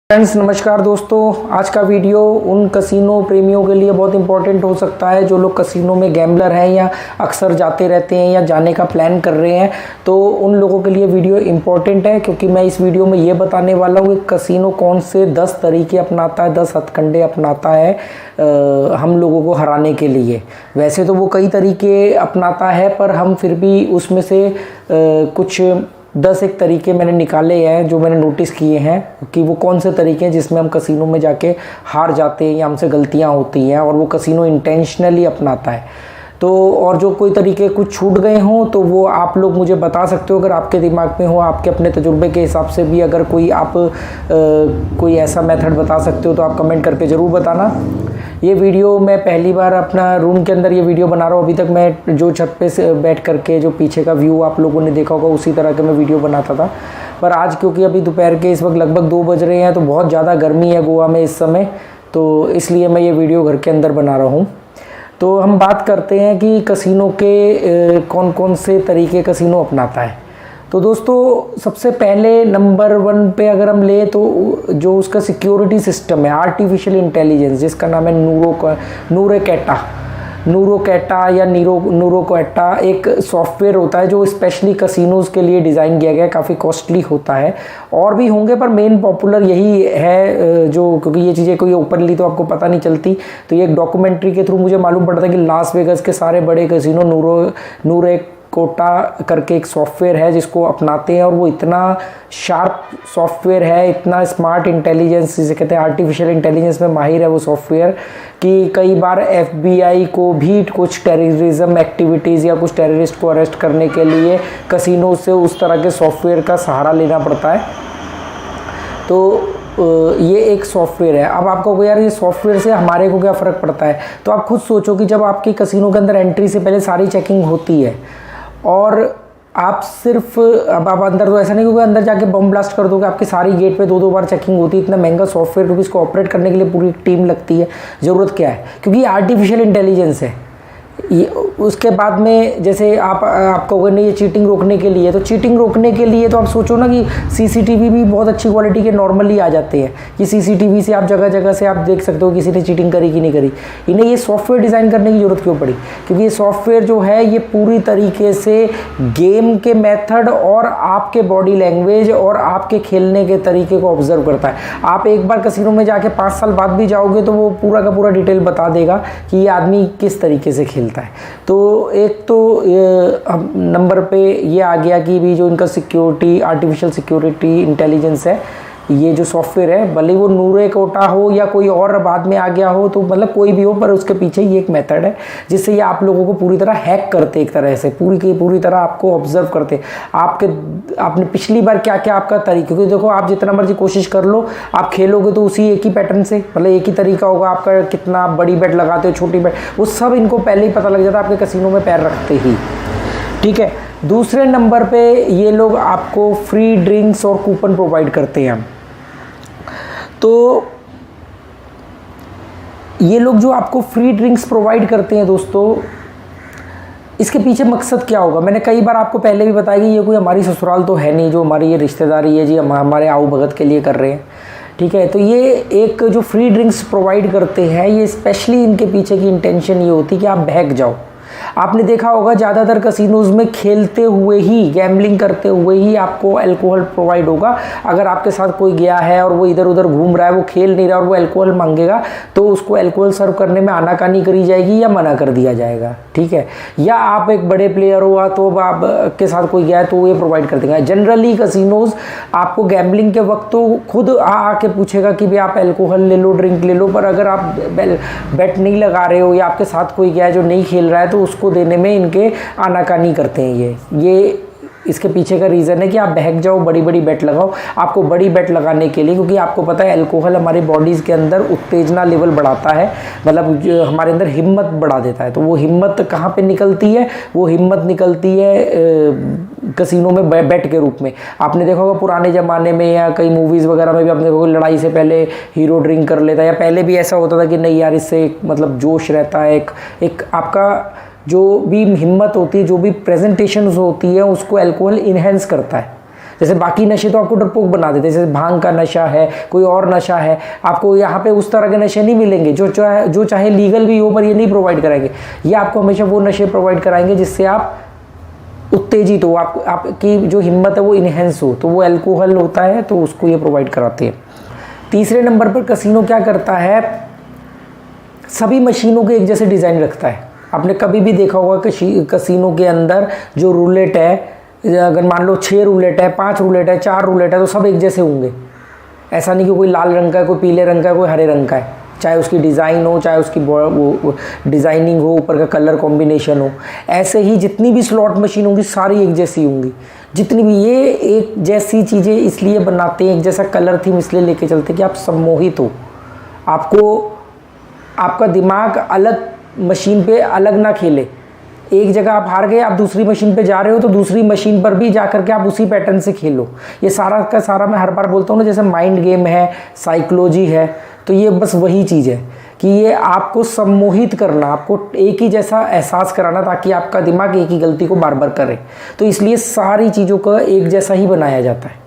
Friends नमस्कार दोस्तों, आज का वीडियो उन कसिनो प्रेमियों के लिए बहुत इंपॉर्टेंट हो सकता है जो लोग कसिनो में गैम्बलर हैं या अक्सर जाते रहते हैं या जाने का प्लान कर रहे हैं। तो उन लोगों के लिए वीडियो इंपॉर्टेंट है क्योंकि मैं इस वीडियो में ये बताने वाला हूँ कि कसिनो कौन से 10 तरीके अपनाता है, 10 हथकंडे अपनाता है हम लोगों को हराने के लिए। वैसे तो वो कई तरीके अपनाता है पर हम फिर भी उसमें से कुछ 10 एक तरीके मैंने निकाले हैं जो मैंने नोटिस किए हैं कि वो कौन से तरीके हैं जिसमें हम कसिनो में जाके हार जाते हैं या हमसे गलतियां होती हैं और वो कसिनो इंटेंशनली अपनाता है। तो और जो कोई तरीके कुछ छूट गए हों तो वो आप लोग मुझे बता सकते हो, अगर आपके दिमाग में हो, आपके अपने तजुर्बे के हिसाब से भी अगर कोई आप कोई ऐसा मेथड बता सकते हो तो आप कमेंट करके ज़रूर बताना। ये वीडियो मैं पहली बार अपना रूम के अंदर ये वीडियो बना रहा हूँ। अभी तक मैं जो छत पे से बैठ करके जो पीछे का व्यू आप लोगों ने देखा होगा उसी तरह के मैं वीडियो बनाता था, पर आज क्योंकि अभी दोपहर के इस वक्त लगभग 2 बज रहे हैं तो बहुत ज़्यादा गर्मी है गोवा में इस समय, तो इसलिए मैं ये वीडियो घर के अंदर बना रहा हूँ। तो हम बात करते हैं कि कसिनो के कौन कौन से तरीके कसिनो अपनाता है। तो दोस्तों सबसे पहले नंबर 1 पे अगर हम ले तो जो उसका सिक्योरिटी सिस्टम है, आर्टिफिशियल इंटेलिजेंस, जिसका नाम है नूरोकैटा या नूरोकैटा, एक सॉफ्टवेयर होता है जो स्पेशली कसिनोज़ के लिए डिज़ाइन किया गया है। काफ़ी कॉस्टली होता है, और भी होंगे पर मेन पॉपुलर यही है जो, क्योंकि ये चीज़ें कोई ओपनली तो आपको पता नहीं चलती। तो ये एक डॉक्यूमेंट्री के थ्रू मुझे मालूम पड़ता है कि लास वेगस के सारे बड़े कसिनो नूरोकैटा करके एक सॉफ्टवेयर है जिसको अपनाते हैं, और वो इतना शार्प सॉफ्टवेयर है, इतना स्मार्ट इंटेलिजेंस जिसे कहते हैं आर्टिफिशियल इंटेलिजेंस में माहिर है वो सॉफ्टवेयर, कि कई बार FBI को भी कुछ टेररिज्म एक्टिविटीज़ या कुछ टेररिस्ट को अरेस्ट करने के लिए कसिनो से उस तरह के सॉफ्टवेयर का सहारा लेना पड़ता है। तो ये एक सॉफ्टवेयर है। अब आपको यार ये सॉफ्टवेयर से हमारे को क्या फ़र्क पड़ता है, तो आप खुद सोचो कि जब आपकी कसिनो के अंदर एंट्री से पहले सारी चेकिंग होती है और आप सिर्फ, अब आप अंदर तो ऐसा नहीं क्योंकि अंदर जाके बम ब्लास्ट कर दोगे, आपकी सारी गेट पे 2-2 बार चेकिंग होती है। इतना महंगा सॉफ्टवेयर क्योंकि इसको ऑपरेट करने के लिए पूरी टीम लगती है। ज़रूरत क्या है, क्योंकि ये आर्टिफिशियल इंटेलिजेंस है। ये उसके बाद में जैसे आप कहोगे नहीं ये चीटिंग रोकने के लिए, तो चीटिंग रोकने के लिए तो आप सोचो ना कि CCTV भी बहुत अच्छी क्वालिटी के नॉर्मली आ जाते हैं कि CCTV से आप जगह जगह से आप देख सकते हो किसी ने चीटिंग करी कि नहीं करी। इन्हें ये सॉफ्टवेयर डिज़ाइन करने की ज़रूरत क्यों पड़ी, क्योंकि ये सॉफ्टवेयर जो है ये पूरी तरीके से गेम के मेथड और आपके बॉडी लैंग्वेज और आपके खेलने के तरीके को ऑब्जर्व करता है। आप एक बार कसिनो में जाके 5 साल बाद भी जाओगे तो वो पूरा का पूरा डिटेल बता देगा कि ये आदमी किस तरीके से खेलता है। तो एक तो नंबर पे ये आ गया कि भी जो इनका सिक्योरिटी, आर्टिफिशियल सिक्योरिटी इंटेलिजेंस है, ये जो सॉफ्टवेयर है, भले वो नूरोकैटा हो या कोई और बाद में आ गया हो, तो मतलब कोई भी हो, पर उसके पीछे ये एक मेथड है जिससे ये आप लोगों को पूरी तरह हैक करते, एक तरह से पूरी तरह आपको ऑब्जर्व करते। आपने पिछली बार क्या क्या आपका तरीका, क्योंकि देखो आप जितना मर्जी कोशिश कर लो, आप खेलोगे तो उसी एक ही पैटर्न से, मतलब एक ही तरीका होगा आपका, कितना बड़ी बेट लगाते हो, छोटी बेट, वो सब इनको पहले ही पता लग जाता है आपके कसिनो में पैर रखते ही। ठीक है। दूसरे नंबर पे ये लोग आपको फ्री ड्रिंक्स और कूपन प्रोवाइड करते हैं। तो ये लोग जो आपको फ्री ड्रिंक्स प्रोवाइड करते हैं दोस्तों, इसके पीछे मकसद क्या होगा, मैंने कई बार आपको पहले भी बताया कि ये कोई हमारी ससुराल तो है नहीं जो हमारी ये रिश्तेदारी है जी हमारे आओ भगत के लिए कर रहे हैं। ठीक है। तो ये एक जो फ्री ड्रिंक्स प्रोवाइड करते हैं, ये स्पेशली इनके पीछे की इंटेंशन ये होती है कि आप बहक जाओ। आपने देखा होगा ज़्यादातर कसिनोज़ में खेलते हुए ही, गैम्बलिंग करते हुए ही आपको अल्कोहल प्रोवाइड होगा। अगर आपके साथ कोई गया है और वो इधर उधर घूम रहा है, वो खेल नहीं रहा और वो अल्कोहल मांगेगा, तो उसको अल्कोहल सर्व करने में आनाकानी करी जाएगी या मना कर दिया जाएगा। ठीक है। या आप एक बड़े प्लेयर हो तो अब आपके साथ कोई गया है तो ये प्रोवाइड कर देंगे। जनरली कसिनोज़ आपको गैम्बलिंग के वक्त तो खुद आके पूछेगा कि भाई आप अल्कोहल ले लो, ड्रिंक ले लो, पर अगर आप बेट नहीं लगा रहे हो या आपके साथ कोई गया है जो नहीं खेल रहा है तो उसको देने में इनके आनाकानी करते हैं। ये इसके पीछे का रीज़न है कि आप बहक जाओ, बड़ी बड़ी बेट लगाओ। आपको बड़ी बेट लगाने के लिए, क्योंकि आपको पता है अल्कोहल हमारी बॉडीज़ के अंदर उत्तेजना लेवल बढ़ाता है, मतलब हमारे अंदर हिम्मत बढ़ा देता है। तो वो हिम्मत कहाँ पे निकलती है, वो हिम्मत निकलती है कसिनो में बेट के रूप में। आपने देखा होगा पुराने ज़माने में या कई मूवीज़ वगैरह में भी आपने देखा होगा लड़ाई से पहले हीरो ड्रिंक कर लेता है, या पहले भी ऐसा होता था कि नहीं यार इससे मतलब जोश रहता है, एक आपका जो भी हिम्मत होती है, जो भी प्रेजेंटेशन होती है, उसको अल्कोहल इन्हेंस करता है। जैसे बाकी नशे तो आपको डरपोक बना देते हैं, जैसे भांग का नशा है, कोई और नशा है, आपको यहाँ पे उस तरह के नशे नहीं मिलेंगे जो चाहे लीगल भी हो, पर ये नहीं प्रोवाइड कराएंगे। ये आपको हमेशा वो नशे प्रोवाइड कराएंगे जिससे आप उत्तेजित हो, आपकी जो हिम्मत है वो इनहेंस हो, तो वो अल्कोहल होता है, तो उसको ये प्रोवाइड कराते हैं। तीसरे नंबर पर कसिनो क्या करता है, सभी मशीनों के एक जैसे डिज़ाइन रखता है। आपने कभी भी देखा होगा कि कसिनो के अंदर जो रूलेट है, अगर मान लो 6 रूलेट है, 5 रूलेट है, 4 रूलेट है, तो सब एक जैसे होंगे। ऐसा नहीं कि कोई लाल रंग का है, कोई पीले रंग का है, कोई हरे रंग का है, चाहे उसकी डिज़ाइन हो, चाहे उसकी वो डिज़ाइनिंग हो, ऊपर का कलर कॉम्बिनेशन हो। ऐसे ही जितनी भी स्लॉट मशीन होंगी सारी एक जैसी होंगी, जितनी भी। ये एक जैसी चीज़ें इसलिए बनाते हैं, एक जैसा कलर थीम इसलिए लेके चलते हैं कि आप सम्मोहित हो, आपका दिमाग अलग मशीन पे अलग ना खेले। एक जगह आप हार गए, आप दूसरी मशीन पे जा रहे हो, तो दूसरी मशीन पर भी जा करके आप उसी पैटर्न से खेलो। ये सारा का सारा मैं हर बार बोलता हूँ ना, जैसे माइंड गेम है, साइकोलॉजी है, तो ये बस वही चीज़ है कि ये आपको सम्मोहित करना, आपको एक ही जैसा एहसास कराना, ताकि आपका दिमाग एक ही गलती को बार बार करे। तो इसलिए सारी चीज़ों का एक जैसा ही बनाया जाता है।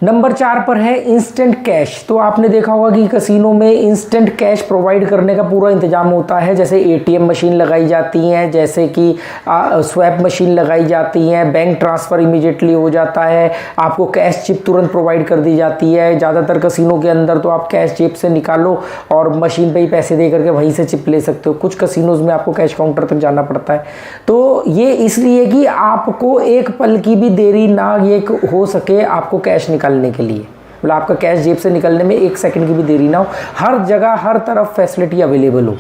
नंबर 4 पर है इंस्टेंट कैश। तो आपने देखा होगा कि कसिनो में इंस्टेंट कैश प्रोवाइड करने का पूरा इंतजाम होता है। जैसे एटीएम मशीन लगाई जाती हैं, जैसे कि स्वैप मशीन लगाई जाती हैं, बैंक ट्रांसफ़र इमीडिएटली हो जाता है, आपको कैश चिप तुरंत प्रोवाइड कर दी जाती है। ज़्यादातर कसिनो के अंदर तो आप कैश जेब से निकालो और मशीन पे ही पैसे दे करके वहीं से चिप ले सकते हो। कुछ कसिनोज में आपको कैश काउंटर तक जाना पड़ता है। तो ये इसलिए कि आपको एक पल की भी देरी ना ये हो सके आपको कैश निकालने के लिए, मतलब आपका कैश जेब से निकलने में 1 सेकंड की भी देरी ना हो, हर जगह हर तरफ फैसिलिटी अवेलेबल हो।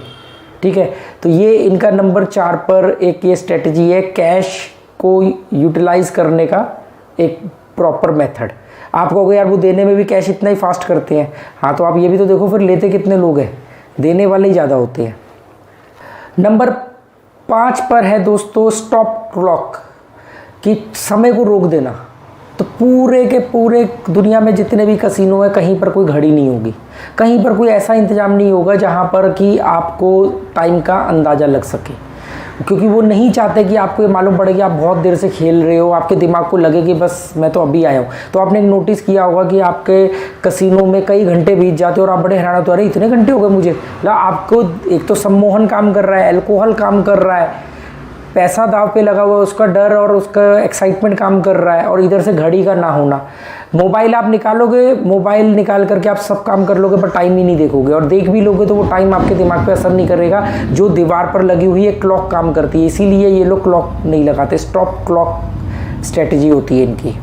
ठीक है, तो ये इनका नंबर 4 पर एक ये स्ट्रेटजी है, कैश को यूटिलाइज करने का एक प्रॉपर मेथड। आप कहोगे यार वो देने में भी कैश इतना ही फास्ट करते हैं, हाँ तो आप ये भी तो देखो फिर लेते कितने लोग हैं, देने वाले ही ज़्यादा होते हैं। नंबर 5 पर है दोस्तों स्टॉप क्लॉक, कि समय को रोक देना। तो पूरे के पूरे दुनिया में जितने भी कसिनो हैं, कहीं पर कोई घड़ी नहीं होगी, कहीं पर कोई ऐसा इंतज़ाम नहीं होगा जहाँ पर कि आपको टाइम का अंदाज़ा लग सके, क्योंकि वो नहीं चाहते कि आपको ये मालूम पड़े कि आप बहुत देर से खेल रहे हो, आपके दिमाग को लगे कि बस मैं तो अभी आया हूँ। तो आपने एक नोटिस किया होगा कि आपके कसिनो में कई घंटे बीत जाते हैं और आप बड़े हैरान होते हो, अरे इतने घंटे हो गए मुझे। आपको एक तो सम्मोहन काम कर रहा है, अल्कोहल काम कर रहा है, पैसा दाव पे लगा हुआ है, उसका डर और उसका एक्साइटमेंट काम कर रहा है, और इधर से घड़ी का ना होना। मोबाइल आप निकालोगे, मोबाइल निकाल करके आप सब काम कर लोगे, पर टाइम ही नहीं देखोगे, और देख भी लोगे तो वो टाइम आपके दिमाग पे असर नहीं करेगा। जो दीवार पर लगी हुई है क्लॉक काम करती है, इसीलिए ये लोग क्लॉक नहीं लगाते, स्टॉप क्लॉक स्ट्रेटजी होती है इनकी।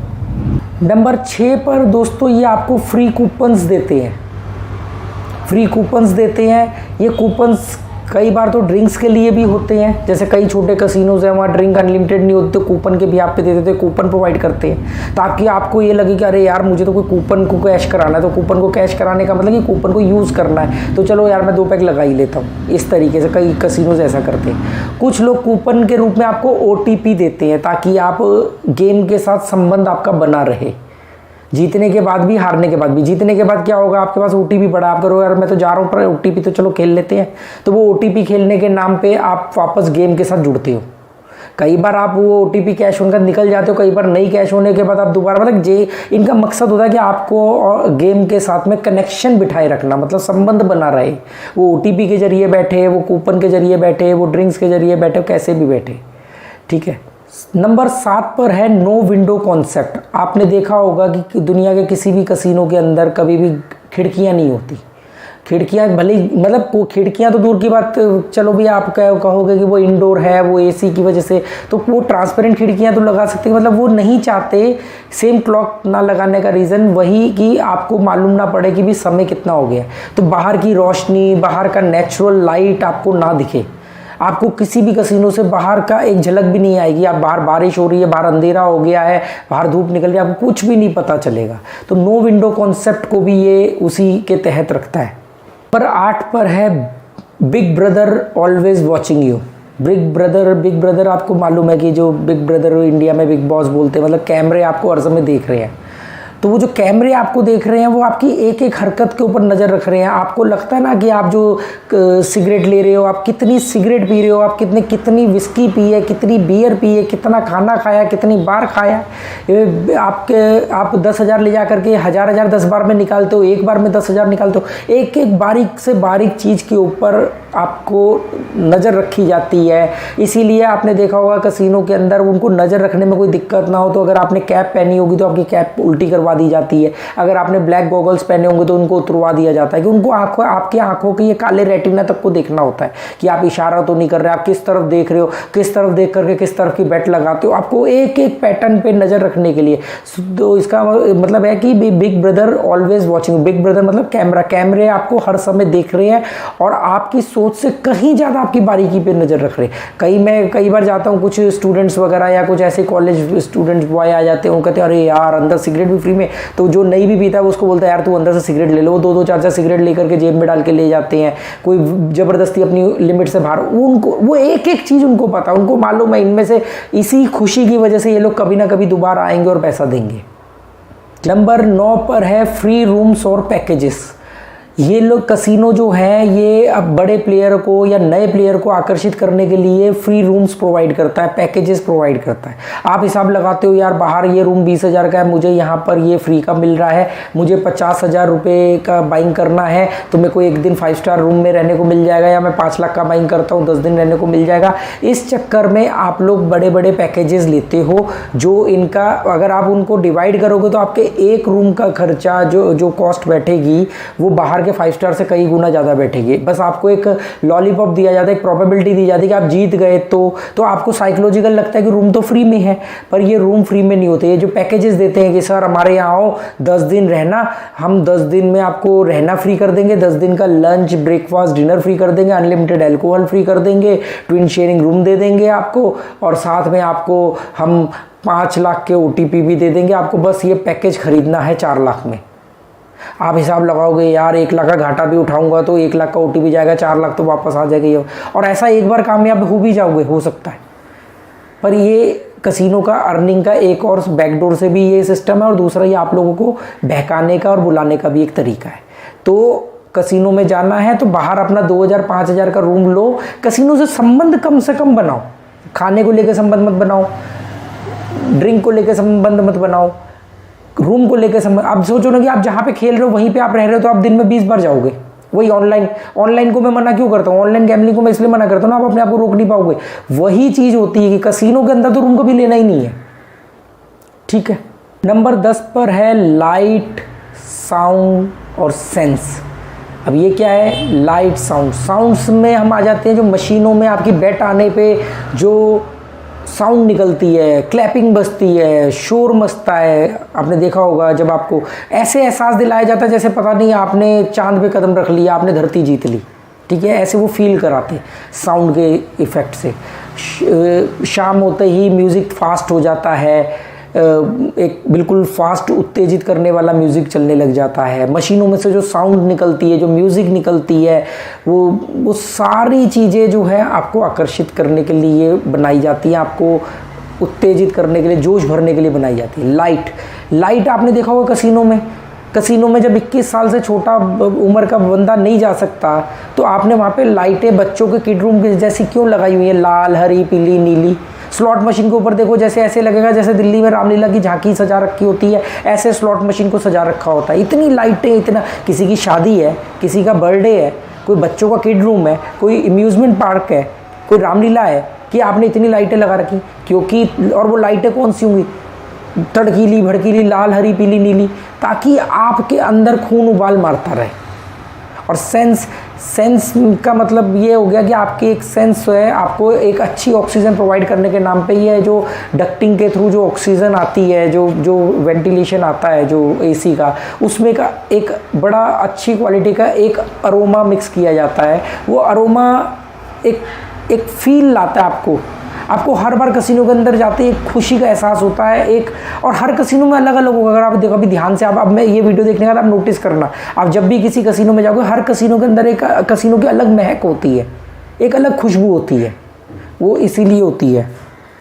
नंबर 6 पर दोस्तों ये आपको फ्री कूपन्स देते हैं, फ्री कूपन्स देते हैं। ये कूपन्स कई बार तो ड्रिंक्स के लिए भी होते हैं, जैसे कई छोटे कसिनोज हैं वहाँ ड्रिंक अनलिमिटेड नहीं होती, तो कूपन के भी आप पे दे देते हैं, कूपन प्रोवाइड करते हैं, ताकि आपको ये लगे कि अरे यार मुझे तो कोई कूपन को कैश कराना है। तो कूपन को कैश कराने का मतलब कि कूपन को यूज़ करना है, तो चलो यार मैं 2 पैक लगा ही लेता हूँ। इस तरीके से कई कसिनोज ऐसा करते हैं। कुछ लोग कूपन के रूप में आपको OTP देते हैं, ताकि आप गेम के साथ संबंध आपका बना रहे, जीतने के बाद भी हारने के बाद भी। जीतने के बाद क्या होगा, आपके पास OTP पड़ा, आप करो यार मैं तो जा रहा हूँ पर OTP तो चलो खेल लेते हैं, तो वो OTP खेलने के नाम पे आप वापस गेम के साथ जुड़ते हो। कई बार आप वो OTP कैश होकर निकल जाते हो, कई बार नहीं कैश होने के बाद आप दोबारा, मतलब इनका मकसद होता है कि आपको गेम के साथ में कनेक्शन बिठाए रखना, मतलब संबंध बना रहे। वो OTP के जरिए बैठे, वो कूपन के जरिए बैठे, वो ड्रिंक्स के जरिए बैठे, कैसे भी बैठे। ठीक है, नंबर 7 पर है नो विंडो कॉन्सेप्ट। आपने देखा होगा कि दुनिया के किसी भी कसिनो के अंदर कभी भी खिड़कियां नहीं होती। खिड़कियां भले, मतलब खिड़कियां तो दूर की बात, चलो भी आप कहोगे कि वो इंडोर है, वो AC की वजह से, तो वो ट्रांसपेरेंट खिड़कियां तो लगा सकते हैं, मतलब वो नहीं चाहते सेम क्लॉक ना लगाने का रीज़न वही कि आपको मालूम ना पड़े कि भी समय कितना हो गया, तो बाहर की रोशनी, बाहर का नेचुरल लाइट आपको ना दिखे। आपको किसी भी कसिनो से बाहर का एक झलक भी नहीं आएगी। आप बाहर बारिश हो रही है, बाहर अंधेरा हो गया है, बाहर धूप निकल रही है, आपको कुछ भी नहीं पता चलेगा। तो नो विंडो कॉन्सेप्ट को भी ये उसी के तहत रखता है। पर 8 पर है big brother always watching you. Big brother आपको मालूम है कि जो बिग ब्रदर इंडिया में बिग बॉस बोलते हैं, मतलब कैमरे आपको हर समय देख रहे हैं। तो वो जो कैमरे आपको देख रहे हैं वो आपकी एक एक हरकत के ऊपर नज़र रख रहे हैं। आपको लगता है ना कि आप जो सिगरेट ले रहे हो, आप कितनी सिगरेट पी रहे हो, आप कितनी विस्की पी है, कितनी बियर पी है, कितना खाना खाया, कितनी बार खाया। आप 10,000 ले जा करके हज़ार 10 बार में निकालते हो, एक बार में 10,000 निकालते हो। एक एक बारीक से बारीक चीज़ के ऊपर आपको नज़र रखी जाती है। इसीलिए आपने देखा होगा कसिनो के अंदर उनको नज़र रखने में कोई दिक्कत ना हो तो अगर आपने कैप पहनी होगी तो आपकी कैप उल्टी करवा दी जाती है। अगर आपने ब्लैक गॉगल्स पहने होंगे तो उनको उतरवा दिया जाता है कि उनको आपकी आंखों के ये काले रेटिना तक को देखना होता है कि आप इशारा तो नहीं कर रहे, आप किस तरफ देख रहे हो, किस तरफ देख करके किस तरफ की बेट लगाते हो। आपको एक एक पैटर्न पे नज़र रखने के लिए, तो इसका मतलब है कि big brother always watching. Big brother मतलब कैमरे आपको हर समय देख रहे हैं और आपकी सोच से कहीं ज़्यादा आपकी बारीकी पे नज़र रख रहे हैं। मैं कई बार जाता हूँ, कुछ स्टूडेंट्स वगैरह या कुछ ऐसे कॉलेज स्टूडेंट्स बॉय आ जाते हैं, वो कहते हैं अरे यार अंदर सिगरेट भी फ्री में। तो जो नहीं भी पीता है उसको बोलता है यार तू अंदर से सिगरेट ले लो। वो 2-2 4-4 सिगरेट लेकर के जेब में डाल के ले जाते हैं, कोई ज़बरदस्ती अपनी लिमिट से बाहर। उनको वो एक एक चीज़ उनको पता, उनको मालूम है इनमें से इसी खुशी की वजह से ये लोग कभी ना कभी दोबारा आएंगे और पैसा देंगे। नंबर 9 पर है फ्री रूम्स और पैकेजेस। ये लोग कसिनो जो है ये अब बड़े प्लेयर को या नए प्लेयर को आकर्षित करने के लिए फ्री रूम्स प्रोवाइड करता है, पैकेजेस प्रोवाइड करता है। आप हिसाब लगाते हो यार बाहर ये रूम 20,000 का है, मुझे यहाँ पर ये फ्री का मिल रहा है, मुझे 50,000 रुपये का बाइंग करना है तो मेरे को एक दिन 5 स्टार रूम में रहने को मिल जाएगा, या मैं 5 लाख का बाइंग करता हूँ 10 दिन रहने को मिल जाएगा। इस चक्कर में आप लोग बड़े बड़े पैकेजेस लेते हो जो इनका अगर आप उनको डिवाइड करोगे तो आपके एक रूम का खर्चा जो कॉस्ट बैठेगी वो बाहर के 5 स्टार से कई गुना ज़्यादा बैठेगी। बस आपको एक लॉलीपॉप दिया जाता है, एक प्रोबेबिलिटी दी जाती है कि आप जीत गए तो आपको साइकोलॉजिकल लगता है कि रूम तो फ्री में है, पर ये रूम फ्री में नहीं होते। ये जो पैकेजेस देते हैं कि सर हमारे यहाँ आओ 10 दिन रहना, हम 10 दिन में आपको रहना फ्री कर देंगे, 10 दिन का लंच ब्रेकफास्ट डिनर फ्री कर देंगे, अनलिमिटेड अल्कोहल फ्री कर देंगे, ट्विन शेयरिंग रूम दे देंगे आपको, और साथ में आपको हम 5 लाख के OTP भी दे देंगे। आपको बस ये पैकेज खरीदना है 4 लाख में। आप हिसाब लगाओगे यार 1 लाख का घाटा भी उठाऊंगा तो 1 लाख का OTP जाएगा, 4 लाख तो वापस आ जाएगा। और ऐसा एक बार कामयाब हो भी जाओगे, हो सकता है। पर ये कसिनो का अर्निंग का एक और बैकडोर से भी ये सिस्टम है, और दूसरा ये आप लोगों को बहकाने का और बुलाने का भी एक तरीका है। तो कसिनो में जाना है तो बाहर अपना 2,000-5,000 का रूम लो, कसिनो से संबंध कम से कम बनाओ, खाने को लेकर संबंध मत बनाओ, ड्रिंक को लेकर संबंध मत बनाओ, रूम को लेकर संबंध। आप सोचो ना कि आप जहाँ पे खेल रहे हो वहीं पे आप रह रहे हो तो आप दिन में 20 बार जाओगे। वही ऑनलाइन को मैं मना क्यों करता हूँ, ऑनलाइन गैम्बलिंग को मैं इसलिए मना करता हूँ ना, आप अपने आप को रोक नहीं पाओगे। वही चीज़ होती है कि कसिनो के अंदर तो रूम को भी लेना ही नहीं है, ठीक है। नंबर 10 पर है लाइट, साउंड और सेंस। अब ये क्या है, लाइट साउंड्स में हम आ जाते हैं जो मशीनों में आपकी बेट आने पे जो साउंड निकलती है, क्लैपिंग बजती है, शोर मचता है। आपने देखा होगा जब आपको ऐसे एहसास दिलाया जाता है जैसे पता नहीं आपने चांद पे कदम रख लिया, आपने धरती जीत ली, ठीक है, ऐसे वो फील कराते साउंड के इफ़ेक्ट से। शाम होते ही म्यूज़िक फास्ट हो जाता है, एक बिल्कुल फास्ट उत्तेजित करने वाला म्यूज़िक चलने लग जाता है। मशीनों में से जो साउंड निकलती है, जो म्यूज़िक निकलती है, वो सारी चीज़ें जो है आपको आकर्षित करने के लिए बनाई जाती हैं, आपको उत्तेजित करने के लिए, जोश भरने के लिए बनाई जाती है। लाइट आपने देखा होगा कसिनो में जब 21 साल से छोटा उम्र का बंदा नहीं जा सकता तो आपने वहाँ पे लाइटें बच्चों के किड रूम के जैसी क्यों लगाई हुई है, लाल, हरी, पीली, नीली। स्लॉट मशीन के ऊपर देखो, जैसे ऐसे लगेगा जैसे दिल्ली में रामलीला की झांकी सजा रखी होती है, ऐसे स्लॉट मशीन को सजा रखा होता है। इतनी लाइटें, इतना, किसी की शादी है, किसी का बर्थडे है, कोई बच्चों का किड रूम है, कोई अम्यूज़मेंट पार्क है, कोई रामलीला है, कि आपने इतनी लाइटें लगा रखी क्योंकि, और वो लाइटें कौन सी होंगी, तड़कीली भड़कीली, लाल, हरी, पीली, नीली, ताकि आपके अंदर खून उबाल मारता रहे। और सेंस का मतलब ये हो गया कि आपकी एक सेंस है, आपको एक अच्छी ऑक्सीजन प्रोवाइड करने के नाम पे ये जो डक्टिंग के थ्रू जो ऑक्सीजन आती है, जो वेंटिलेशन आता है, जो AC का, उसमें का एक बड़ा अच्छी क्वालिटी का एक अरोमा मिक्स किया जाता है। वो अरोमा एक फील लाता है आपको हर बार कसिनो के अंदर जाते एक खुशी का एहसास होता है एक। और हर कसिनो में अलग अलग होगा, अगर आप देखो अभी ध्यान से, आप अब मैं ये वीडियो देखने के बाद आप नोटिस करना, आप जब भी किसी कसिनो में जाओगे, हर कसिनो के अंदर एक कसिनो की अलग महक होती है, एक अलग खुशबू होती है, वो इसीलिए होती है।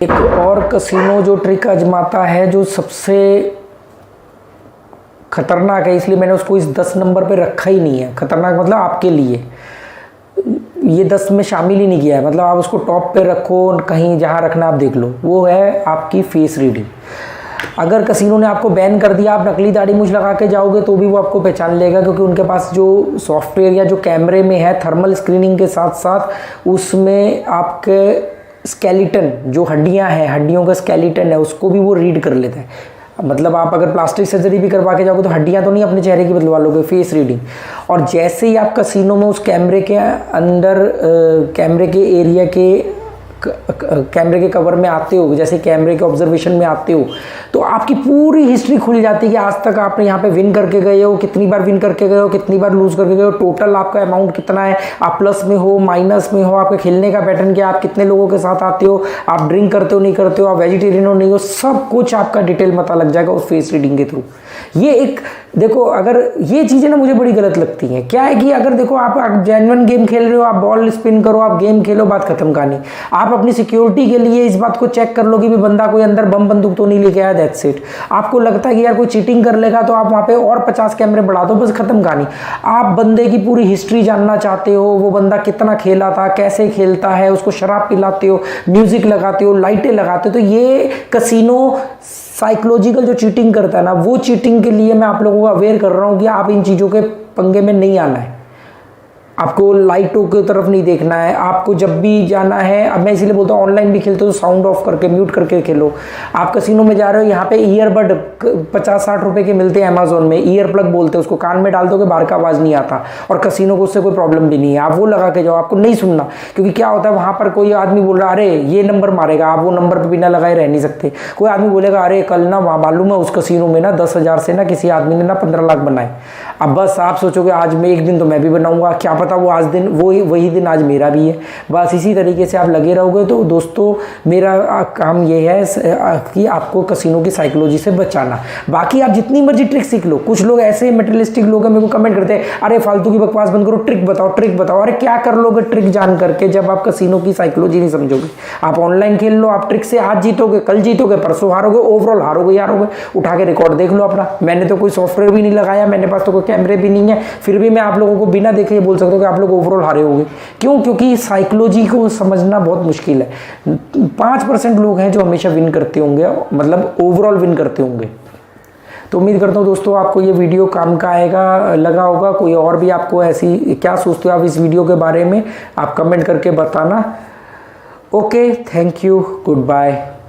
एक और कसिनो जो ट्रिक आजमाता है, जो सबसे खतरनाक है, इसलिए मैंने उसको इस 10 नंबर पे रखा ही नहीं है। खतरनाक मतलब आपके लिए ये 10 में शामिल ही नहीं किया है, मतलब आप उसको टॉप पे रखो, कहीं जहाँ रखना आप देख लो। वो है आपकी फेस रीडिंग। अगर कसिनो ने आपको बैन कर दिया, आप नकली दाढ़ी मूंछ लगा के जाओगे तो भी वो आपको पहचान लेगा, क्योंकि उनके पास जो सॉफ्टवेयर या जो कैमरे में है थर्मल स्क्रीनिंग के साथ साथ उसमें आपके स्केलेटन जो हड्डियां हैं, हड्डियों का स्केलेटन है, उसको भी वो रीड कर लेता है। मतलब आप अगर प्लास्टिक सर्जरी भी करवा के जाओगे तो हड्डियां तो नहीं अपने चेहरे की बदलवा लोगे, फेस रीडिंग। और जैसे ही आप कसिनो में उस कैमरे के अंदर कैमरे के एरिया के कैमरे के कवर में आते हो, जैसे कैमरे के ऑब्जर्वेशन में आते हो, तो आपकी पूरी हिस्ट्री खुल जाती है कि आज तक आपने यहाँ पे विन करके गए हो, कितनी बार विन करके गए हो, कितनी बार लूज करके गए हो, टोटल आपका अमाउंट कितना है, आप प्लस में हो माइनस में हो, आपके खेलने का पैटर्न क्या, आप कितने लोगों के साथ आते हो, आप ड्रिंक करते हो नहीं करते हो, आप वेजिटेरियन हो नहीं हो, सब कुछ आपका डिटेल पता लग जाएगा उस फेस रीडिंग के थ्रू। ये एक देखो, अगर ये चीज़ें ना मुझे बड़ी गलत लगती हैं। क्या है कि अगर देखो आप जेन्युइन गेम खेल रहे हो, आप बॉल स्पिन करो, आप गेम खेलो, बात खत्म कहानी। आप अपनी सिक्योरिटी के लिए इस बात को चेक कर लो कि भी बंदा कोई अंदर बम बंदूक तो नहीं लेके आया, दैट्स इट। आपको लगता है कि यार कोई चीटिंग कर लेगा तो आप वहाँ पे और 50 कैमरे बढ़ा दो, बस खत्म कहानी। आप बंदे की पूरी हिस्ट्री जानना चाहते हो, वो बंदा कितना खेला था, कैसे खेलता है, उसको शराब पिलाते हो, म्यूजिक लगाते हो, लाइटें लगाते हो, तो ये कसिनो साइकोलॉजिकल जो चीटिंग करता है ना, वो चीटिंग के लिए मैं आप लोगों को अवेयर कर रहा हूँ कि आप इन चीज़ों के पंगे में नहीं आना है। आपको लाइटों की तरफ नहीं देखना है। आपको जब भी जाना है, अब मैं इसीलिए बोलता हूँ ऑनलाइन भी खेलते हो तो साउंड ऑफ करके म्यूट करके खेलो। आप कसिनो में जा रहे हो, यहाँ पे ईयरबड 50-60 रुपए के मिलते हैं अमेजोन में, ईयर प्लग बोलते हैं उसको, कान में डाल दोगे बाहर का आवाज़ नहीं आता, और कसिनो को उससे कोई प्रॉब्लम भी नहीं है। आप वो लगा के जाओ, आपको नहीं सुनना, क्योंकि क्या होता है वहाँ पर कोई आदमी बोल रहा है अरे ये नंबर मारेगा, आप वो नंबर पर बिना लगाए रह नहीं सकते। कोई आदमी बोलेगा अरे कल ना वहाँ मालूम है उस कसिनो में ना 10,000 से ना किसी आदमी ने ना 15 लाख बनाए। अब बस आप सोचोगे आज मैं एक दिन तो मैं भी बनाऊंगा, क्या पता वो आज दिन वही दिन आज मेरा भी है। बस इसी तरीके से आप लगे रहोगे। तो दोस्तों मेरा काम ये है कि आपको कसिनो की साइकोलॉजी से बचाना। बाकी आप जितनी मर्जी ट्रिक सीख लो। कुछ लोग ऐसे मटेरियलिस्टिक लोग हैं, मेरे को कमेंट करते हैं अरे फालतू की बकवास बंद करो, ट्रिक बताओ ट्रिक बताओ। अरे क्या कर लोगे ट्रिक जान करके जब आप कसिनो की साइकोलॉजी नहीं समझोगे। आप ऑनलाइन खेल लो, आप ट्रिक से आज जीतोगे, कल जीतोगे, परसों हारोगे, ओवरऑल हारोगे हारोगे। उठा के रिकॉर्ड देख लो अपना। मैंने तो कोई सॉफ्टवेयर भी नहीं लगाया, मेरे पास तो कोई कैमरे भी नहीं है, फिर भी मैं आप लोगों को बिना देखे बोल सकता हूँ कि आप लोग ओवरऑल हारे होंगे। क्यों? क्योंकि साइकोलॉजी को समझना बहुत मुश्किल है। 5% लोग हैं जो हमेशा विन करते होंगे, मतलब ओवरऑल विन करते होंगे। तो उम्मीद करता हूँ दोस्तों आपको ये वीडियो काम का आएगा, लगा होगा। कोई और भी आपको ऐसी क्या सोचते हो आप इस वीडियो के बारे में, आप कमेंट करके बताना। Okay, thank you, good bye.